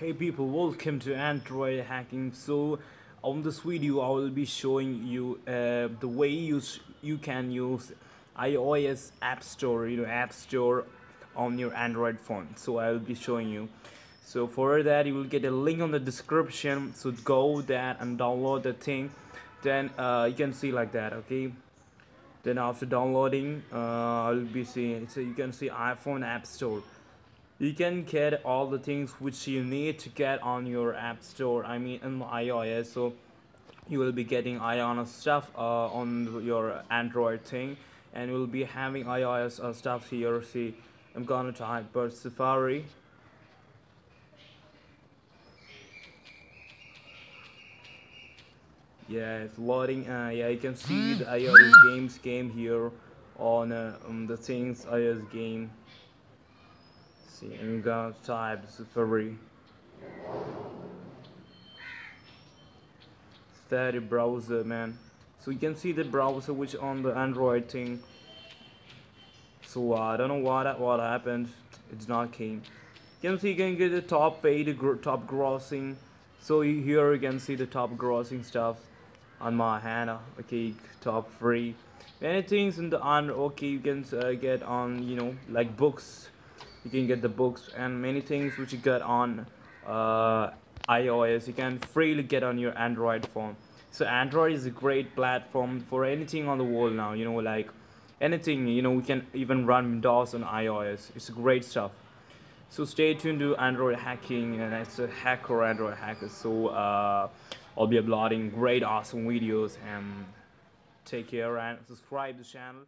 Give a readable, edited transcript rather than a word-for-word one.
Hey people, welcome to Android hacking. So on this video I will be showing you the way you can use iOS App Store, App Store on your Android phone. So I will be showing you. So for that you will get a link on the description, so go there and download the thing. Then you can see like that, okay. Then after downloading, I'll be seeing, so you can see iPhone App Store. You can get all the things which you need to get on your app store, I mean in iOS. So you will be getting iOS stuff on your Android thing, and you will be having iOS stuff here. See, I'm gonna type Bird Safari. Yeah, it's loading. Yeah, you can see the iOS games game here on the things iOS game. See, I'm gonna type Safari. Steady browser, man. So you can see the browser which on the Android thing. So I don't know what happened. It's not came. You can see you can get the top paid, top grossing. So here you can see the top grossing stuff on my hand. Okay, top free. Many things in the okay, you can get on, like books. You can get the books and many things which you get on uh, iOS. You can freely get on your Android phone. So Android is a great platform for anything on the world now. Like anything. We can even run Windows on iOS. It's great stuff. So stay tuned to Android hacking, and it's a hacker Android hacker. So I'll be uploading great awesome videos, and take care and subscribe to the channel.